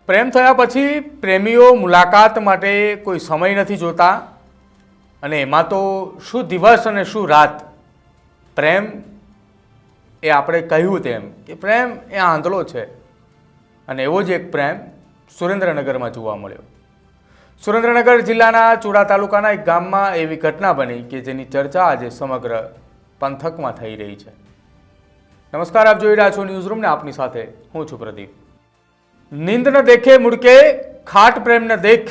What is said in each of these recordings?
પ્રેમ થયા પછી પ્રેમીઓ મુલાકાત માટે કોઈ સમય નથી જોતા અને એમાં તો શું દિવસ અને શું રાત. પ્રેમ એ આપણે કહ્યું તેમ કે પ્રેમ એ આંધળો છે અને એવો જ એક પ્રેમ સુરેન્દ્રનગરમાં જોવા મળ્યો. સુરેન્દ્રનગર જિલ્લાના ચુડા તાલુકાના એક ગામમાં એવી ઘટના બની કે જેની ચર્ચા આજે સમગ્ર પંથકમાં થઈ રહી છે. નમસ્કાર, આપ જોઈ રહ્યા છો ન્યૂઝ રૂમ ને આપની સાથે હું છું પ્રદીપ. નીંદ ન દેખે મુડકે ખાટ પ્રેમ ન દેખ,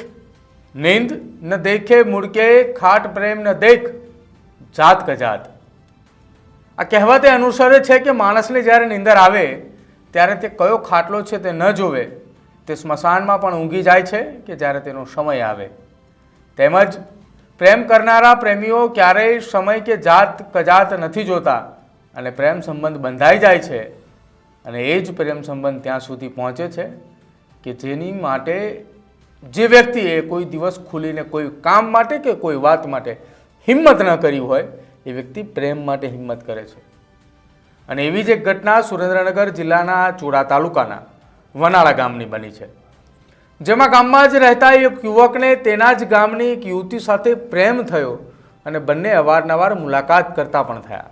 નીંદ ન દેખે મુડકે ખાટ પ્રેમ ન દેખ, જાત ક જાત. આ કહેવતે અનુસરે છે કે માણસને જ્યારે નીંદર આવે ત્યારે તે કયો ખાટલો છે તે ન જોવે, તે સ્મશાનમાં પણ ઊંઘી જાય છે કે જ્યારે તેનો સમય આવે. તેમજ પ્રેમ કરનારા પ્રેમીઓ ક્યારેય સમય કે જાત કજાત નથી જોતા અને પ્રેમ સંબંધ બંધાઈ જાય છે અને એ જ પ્રેમ સંબંધ ત્યાં સુધી પહોંચે છે કે જેની માટે જે વ્યક્તિએ કોઈ દિવસ ખુલીને કોઈ કામ માટે કે કોઈ વાત માટે હિંમત ન કરી હોય એ વ્યક્તિ પ્રેમ માટે હિંમત કરે છે. અને એવી જ એક ઘટના સુરેન્દ્રનગર જિલ્લાના ચુડા તાલુકાના વનાળા ગામની બની છે, જેમાં ગામમાં જ રહેતા એક યુવકને તેના જ ગામની એક યુવતી સાથે પ્રેમ થયો અને બંને અવારનવાર મુલાકાત કરતા પણ થયા.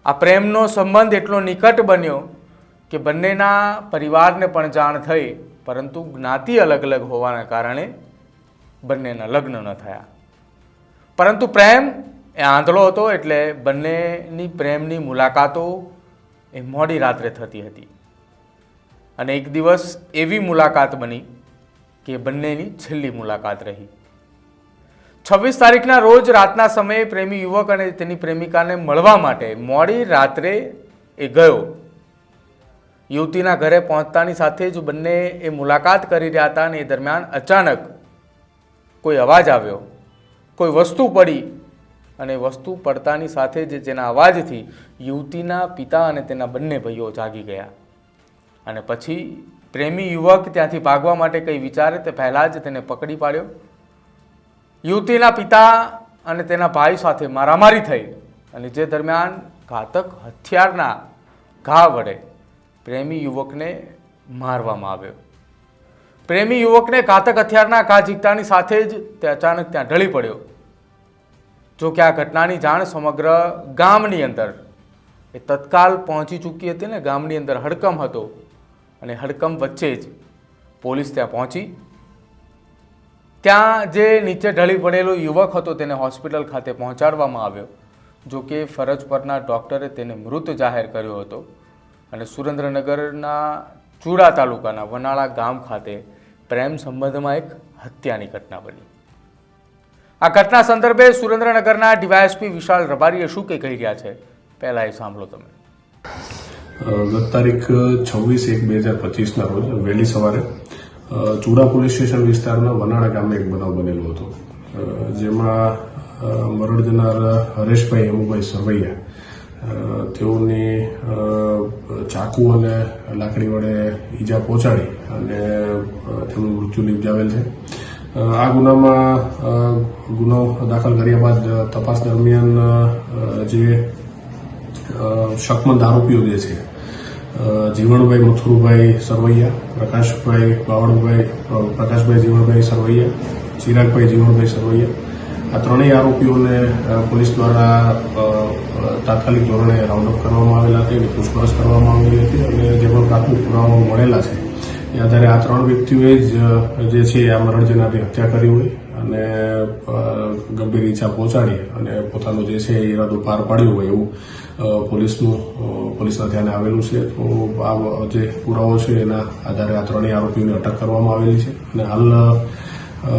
આ પ્રેમનો સંબંધ એટલો નિકટ બન્યો કે બંનેના પરિવારને પણ જાણ થઈ, પરંતુ જ્ઞાતિ અલગ અલગ હોવાના કારણે બંનેના લગ્ન ન થયા. પરંતુ પ્રેમ એ આંધળો હતો એટલે બંનેની પ્રેમની મુલાકાતો એ મોડી રાત્રે થતી હતી અને એક દિવસ એવી મુલાકાત બની કે બંનેની છેલ્લી મુલાકાત રહી. 26 તારીખના રોજ રાતના સમયે પ્રેમી યુવક અને તેની પ્રેમિકાને મળવા માટે મોડી રાત્રે એ ગયો. યુવતીના ઘરે પહોંચતાની સાથે જ બંને એ મુલાકાત કરી રહ્યા હતા અને એ દરમિયાન અચાનક કોઈ અવાજ આવ્યો, કોઈ વસ્તુ પડી અને વસ્તુ પડતાની સાથે જ જેના અવાજથી યુવતીના પિતા અને તેના બંને ભાઈઓ જાગી ગયા. અને પછી પ્રેમી યુવક ત્યાંથી ભાગવા માટે કંઈ વિચારે તે પહેલાં જ તેને પકડી પાડ્યો. યુવતીના પિતા અને તેના ભાઈ સાથે મારામારી થઈ અને જે દરમિયાન ઘાતક હથિયારના ઘા વડે પ્રેમી યુવકને મારવામાં આવ્યો. પ્રેમી યુવકને ઘાતક હથિયારના ઘા ઝીકતાની સાથે જ તે અચાનક ત્યાં ઢળી પડ્યો. જો કે આ ઘટનાની જાણ સમગ્ર ગામની અંદર એ તત્કાલ પહોંચી ચૂકી હતી ને ગામની અંદર હડકંપ હતો અને હડકંપ વચ્ચે જ પોલીસ ત્યાં પહોંચી. ત્યાં જે નીચે ઢળી પડેલો યુવક હતો તેને હોસ્પિટલ ખાતે પહોંચાડવામાં આવ્યો. જો કે ફરજ પરના ડૉક્ટરે તેને મૃત જાહેર કર્યો હતો અને સુરેન્દ્રનગરના ચુડા તાલુકાના વનાળા ગામ ખાતે પ્રેમ સંબંધમાં એક હત્યાની ઘટના બની. આ ઘટના સંદર્ભે સુરેન્દ્રનગરના ડીવાયએસપી વિશાલ રબારીએ શું કંઈ કહી રહ્યા છે, પહેલાં એ સાંભળો તમે. ગત તારીખ 26/1/2025ના રોજ વહેલી સવારે ચુડા પોલીસ સ્ટેશન વિસ્તારના વનાળા ગામે એક બનાવ બનેલો હતો, જેમાં મરણ જનાર હરેશભાઈ હેમુભાઈ સરવૈયા તેઓની ચાકુ અને લાકડી વડે ઈજા પહોંચાડી અને તેમનું મૃત્યુ નિપજાવેલ છે. આ ગુનામાં ગુનો દાખલ કર્યા બાદ તપાસ દરમિયાન જે શકમંદ આરોપીઓ જે છે જીવણભાઈ મથુરભાઈ સરવૈયા, પ્રકાશભાઈ જીવણભાઈ સરવૈયા, ચિરાગભાઈ જીવણભાઈ સરવૈયા, આ ત્રણેય આરોપીઓને પોલીસ દ્વારા તાત્કાલિક ધોરણે રાઉન્ડઅપ કરવામાં આવેલા હતા, એની પૂછપરછ કરવામાં આવેલી હતી અને જે પણ પ્રાથમિક પુરાવાઓ મળેલા છે એ આધારે આ ત્રણ વ્યક્તિઓએ જ જે છે આ મરણ જનારની હત્યા કરી હોય અને ગંભીર ઈજા પહોંચાડી અને પોતાનો જે છે ઈરાદો પાર પાડ્યો હોય એવું પોલીસના ધ્યાને આવેલું છે. તો આ જે પુરાવો છે એના આધારે આ ત્રણેય આરોપીઓને અટક કરવામાં આવેલી છે અને હાલ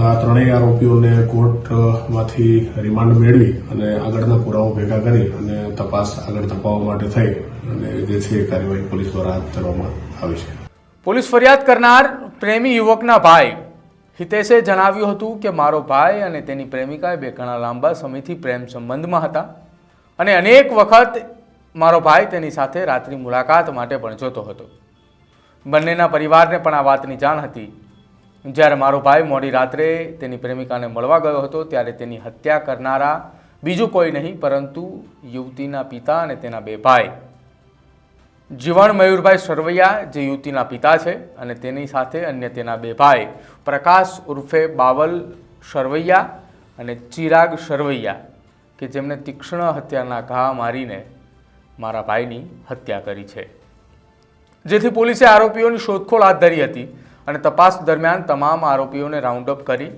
આ ત્રણેય આરોપીઓને કોર્ટમાંથી રિમાન્ડ મેળવી અને આગળના પુરાવો ભેગા કરી અને તપાસ આગળ ધપાવવા માટે થઈ અને જે છે કાર્યવાહી પોલીસ દ્વારા હાથ ધરવામાં આવી છે. પોલીસ ફરિયાદ કરનાર પ્રેમી યુવકના ભાઈ હિતેશે જણાવ્યું હતું કે મારો ભાઈ અને તેની પ્રેમિકા બે ઘણા લાંબા સમયથી પ્રેમ સંબંધમાં હતા અને અનેક વખત મારો ભાઈ તેની સાથે રાત્રિ મુલાકાત માટે પણ જતો હતો. બંનેના પરિવારને પણ આ વાતની જાણ હતી. જ્યારે મારો ભાઈ મોડી રાત્રે તેની પ્રેમિકાને મળવા ગયો હતો ત્યારે તેની હત્યા કરનારા બીજું કોઈ નહીં પરંતુ યુવતીના પિતા અને તેના બે ભાઈ જીવણ મયુરભાઈ સરવૈયા જે યુવતીના પિતા છે અને તેની સાથે અન્ય તેના બે ભાઈ પ્રકાશ ઉર્ફે બાવલ સરવૈયા અને ચિરાગ સરવૈયા કે જેમણે તીક્ષ્ણ હત્યાના ઘા મારીને મારા ભાઈની હત્યા કરી છે, જેથી પોલીસે આરોપીઓની શોધખોળ હાથ ધરી હતી અને તપાસ દરમિયાન તમામ આરોપીઓને રાઉન્ડઅપ કરી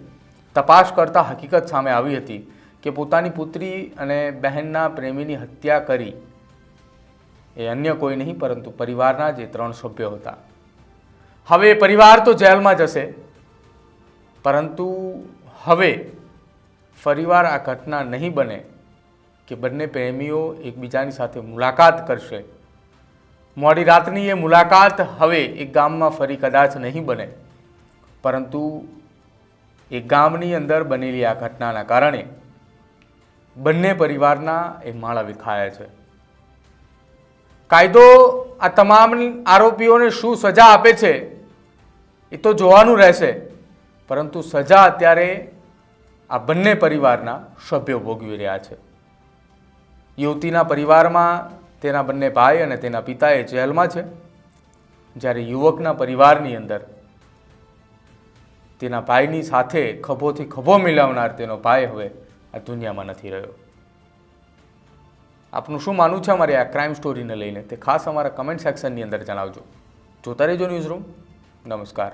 તપાસ કરતા હકીકત સામે આવી હતી કે પોતાની પુત્રી અને બહેનના પ્રેમીની હત્યા કરી એ અન્ય કોઈ નહીં પરંતુ પરિવારના જે 3 સભ્યો હતા. હવે એ પરિવાર તો જેલમાં જશે, પરંતુ હવે ફરીવાર આ ઘટના નહીં બને કે બંને પ્રેમીઓ એકબીજાની સાથે મુલાકાત કરશે. મોડી રાતની એ મુલાકાત હવે એક ગામમાં ફરી કદાચ નહીં બને, પરંતુ એ ગામની અંદર બનેલી આ ઘટનાના કારણે બંને પરિવારના એ માળા વિખાયા છે. કાયદો આ તમામ આરોપીઓને શું સજા આપે છે એ તો જોવાનું રહેશે, પરંતુ સજા અત્યારે આ બંને પરિવારના સભ્યો ભોગવી રહ્યા છે. યુવતીના પરિવારમાં તેના બંને ભાઈ અને તેના પિતા એ જેલમાં છે, જ્યારે યુવકના પરિવારની અંદર તેના ભાઈની સાથે ખભોથી ખભો મિલાવનાર તેનો ભાઈ હવે આ દુનિયામાં નથી રહ્યો. આપનું શું માનવું છે અમારી આ ક્રાઇમ સ્ટોરીને લઈને તે ખાસ અમારા કમેન્ટ સેક્શનની અંદર જણાવજો. જોતા રહેજો ન્યૂઝરૂમ. નમસ્કાર.